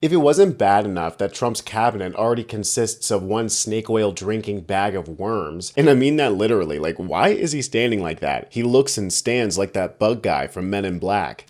If it wasn't bad enough that Trump's cabinet already consists of one snake oil drinking bag of worms, and I mean that literally, like why is he standing like that? He looks and stands like that bug guy from Men in Black.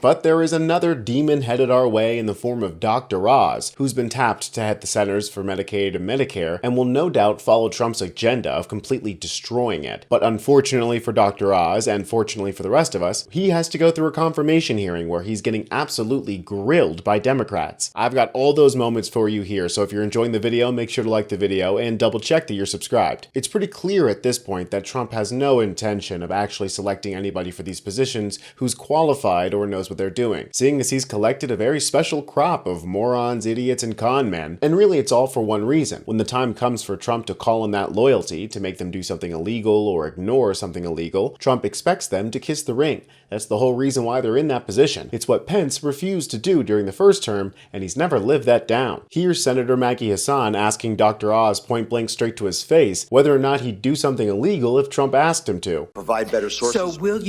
But there is another demon headed our way in the form of Dr. Oz, who's been tapped to head the Centers for Medicaid and Medicare, and will no doubt follow Trump's agenda of completely destroying it. But unfortunately for Dr. Oz, and fortunately for the rest of us, he has to go through a confirmation hearing where he's getting absolutely grilled by Democrats. I've got all those moments for you here, so if you're enjoying the video, make sure to like the video and double check that you're subscribed. It's pretty clear at this point that Trump has no intention of actually selecting anybody for these positions who's qualified or knows what they're doing, seeing as he's collected a very special crop of morons, idiots, and con men. And really it's all for one reason. When the time comes for Trump to call in that loyalty to make them do something illegal or ignore something illegal, Trump expects them to kiss the ring. That's the whole reason why they're in that position. It's what Pence refused to do during the first term, and he's never lived that down. Here's Senator Maggie Hassan asking Dr. Oz point blank straight to his face whether or not he'd do something illegal if Trump asked him to. Provide better sources. So will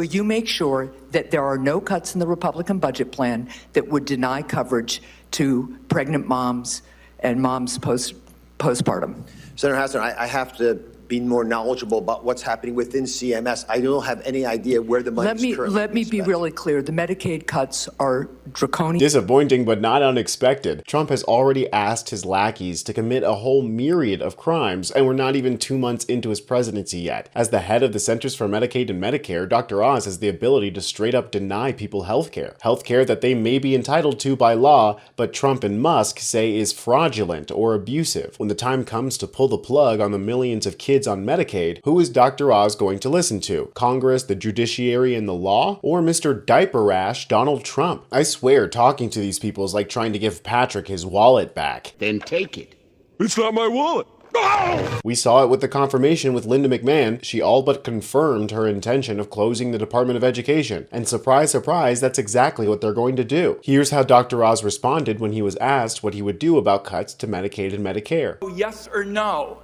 you make sure that there are no cuts in the Republican budget plan that would deny coverage to pregnant moms and moms postpartum? Senator Hassan, I have to be more knowledgeable about what's happening within CMS. I don't have any idea where the money is currently Let me be really clear. The Medicaid cuts are draconian. Disappointing, but not unexpected. Trump has already asked his lackeys to commit a whole myriad of crimes, and we're not even 2 months into his presidency yet. As the head of the Centers for Medicaid and Medicare, Dr. Oz has the ability to straight up deny people healthcare. Healthcare that they may be entitled to by law, but Trump and Musk say is fraudulent or abusive. When the time comes to pull the plug on the millions of kids on Medicaid, who is Dr. Oz going to listen to? Congress, the judiciary, and the law? Or Mr. Diaper Rash Donald Trump? I swear talking to these people is like trying to give Patrick his wallet back. Then take it. It's not my wallet. Oh! We saw it with the confirmation with Linda McMahon. She all but confirmed her intention of closing the Department of Education. And surprise, surprise, that's exactly what they're going to do. Here's how Dr. Oz responded when he was asked what he would do about cuts to Medicaid and Medicare. Yes or no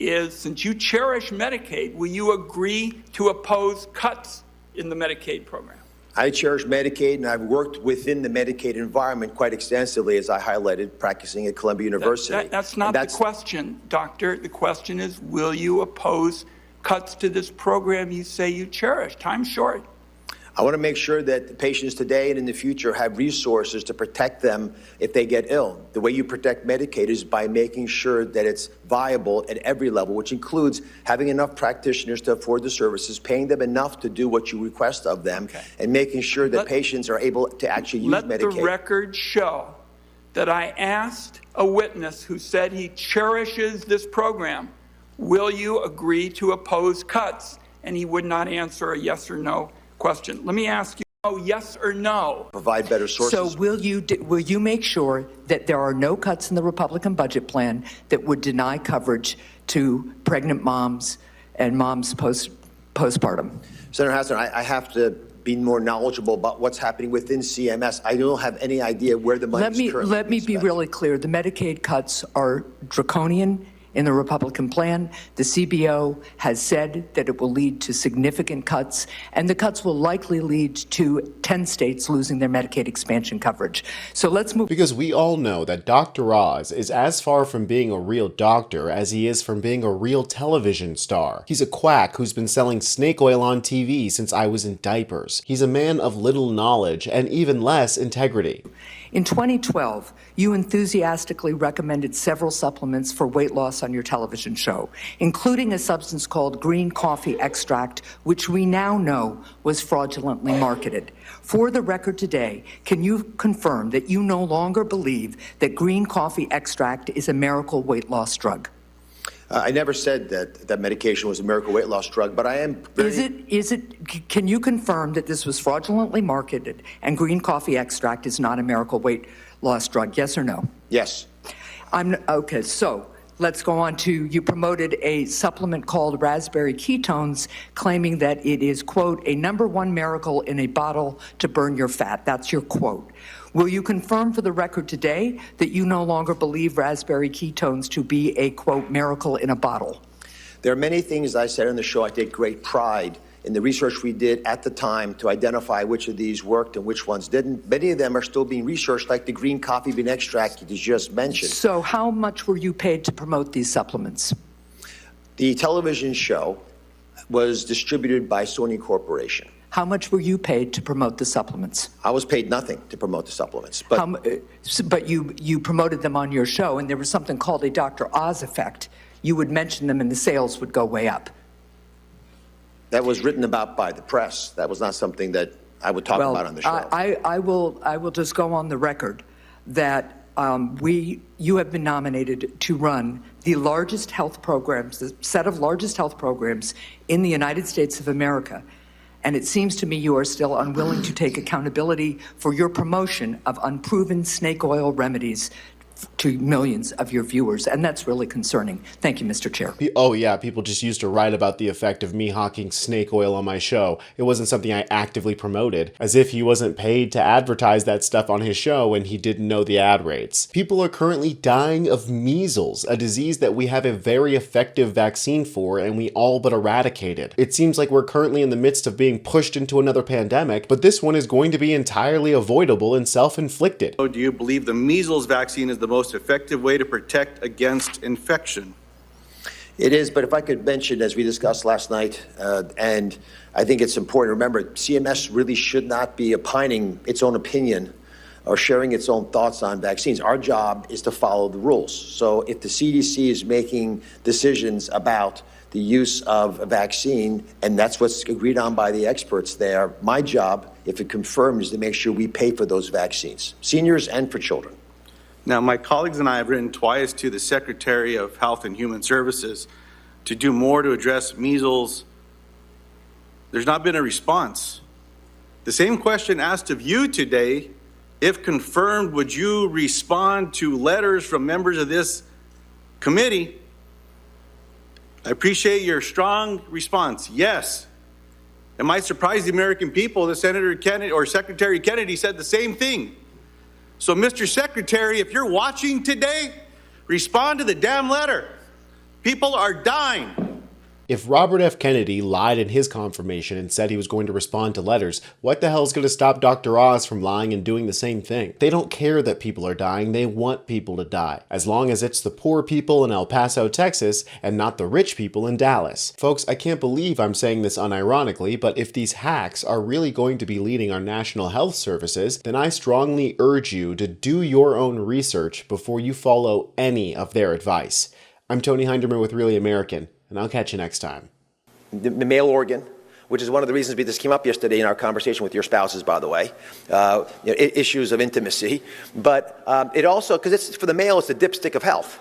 is, since you cherish Medicaid, will you agree to oppose cuts in the Medicaid program? I cherish Medicaid, and I've worked within the Medicaid environment quite extensively, as I highlighted, practicing at Columbia University. That's not the question, Doctor. The question is, will you oppose cuts to this program you say you cherish? Time's short. I want to make sure that the patients today and in the future have resources to protect them if they get ill. The way you protect Medicaid is by making sure that it's viable at every level, which includes having enough practitioners to afford the services, paying them enough to do what you request of them, and making sure that patients are able to actually use Medicaid. Let the record show that I asked a witness who said he cherishes this program, will you agree to oppose cuts? And he would not answer a yes or no question. Let me ask you, yes or no? Provide better sources. So will you make sure that there are no cuts in the Republican budget plan that would deny coverage to pregnant moms and moms postpartum? Senator Hassan, I have to be more knowledgeable about what's happening within CMS. I don't have any idea where the money is currently. Let me be really clear. The Medicaid cuts are draconian in the Republican plan. The CBO has said that it will lead to significant cuts, and the cuts will likely lead to 10 states losing their Medicaid expansion coverage. So let's move. Because we all know that Dr. Oz is as far from being a real doctor as he is from being a real television star. He's a quack who's been selling snake oil on TV since I was in diapers. He's a man of little knowledge and even less integrity. In 2012, you enthusiastically recommended several supplements for weight loss on your television show, including a substance called green coffee extract, which we now know was fraudulently marketed. For the record today, can you confirm that you no longer believe that green coffee extract is a miracle weight loss drug? I never said that medication was a miracle weight loss drug, but I am very... Can you confirm that this was fraudulently marketed and green coffee extract is not a miracle weight loss drug? Yes or no? Yes. Okay, so let's go on to, you promoted a supplement called raspberry ketones, claiming that it is, quote, a #1 miracle in a bottle to burn your fat. That's your quote. Will you confirm for the record today that you no longer believe raspberry ketones to be a, quote, miracle in a bottle? There are many things I said on the show I take great pride in the research we did at the time to identify which of these worked and which ones didn't. Many of them are still being researched, like the green coffee bean extract you just mentioned. So how much were you paid to promote these supplements? The television show was distributed by Sony Corporation. How much were you paid to promote the supplements? I was paid nothing to promote the supplements. But you promoted them on your show, and there was something called a Dr. Oz effect. You would mention them and the sales would go way up. that was written about by the press. That was not something that I would talk about on the show. I will just go on the record that you have been nominated to run the largest health programs, the set of largest health programs in the United States of America. And it seems to me you are still unwilling to take accountability for your promotion of unproven snake oil remedies to millions of your viewers, and that's really concerning. Thank you, Mr. Chair. Oh yeah, people just used to write about the effect of me hawking snake oil on my show. It wasn't something I actively promoted, as if he wasn't paid to advertise that stuff on his show and he didn't know the ad rates. People are currently dying of measles, a disease that we have a very effective vaccine for and we all but eradicated. It seems like we're currently in the midst of being pushed into another pandemic, but this one is going to be entirely avoidable and self-inflicted. Do you believe the measles vaccine is the most effective way to protect against infection? It is, but if I could mention, as we discussed last night, and I think it's important to remember, CMS really should not be opining its own opinion or sharing its own thoughts on vaccines. Our job is to follow the rules. So if the CDC is making decisions about the use of a vaccine, and that's what's agreed on by the experts there, my job, if it confirms, is to make sure we pay for those vaccines, seniors and for children. Now, my colleagues and I have written twice to the Secretary of Health and Human Services to do more to address measles. There's not been a response. The same question asked of you today, if confirmed, would you respond to letters from members of this committee? I appreciate your strong response. Yes. It might surprise the American people that Senator Kennedy or Secretary Kennedy said the same thing. So, Mr. Secretary, if you're watching today, respond to the damn letter. People are dying. If Robert F. Kennedy lied in his confirmation and said he was going to respond to letters, what the hell is going to stop Dr. Oz from lying and doing the same thing? They don't care that people are dying, they want people to die. As long as it's the poor people in El Paso, Texas, and not the rich people in Dallas. Folks, I can't believe I'm saying this unironically, but if these hacks are really going to be leading our national health services, then I strongly urge you to do your own research before you follow any of their advice. I'm Tony Hinderman with Really American, and I'll catch you next time. The male organ, which is one of the reasons this came up yesterday in our conversation with your spouses, by the way, issues of intimacy. But it also, because it's for the male, it's the dipstick of health.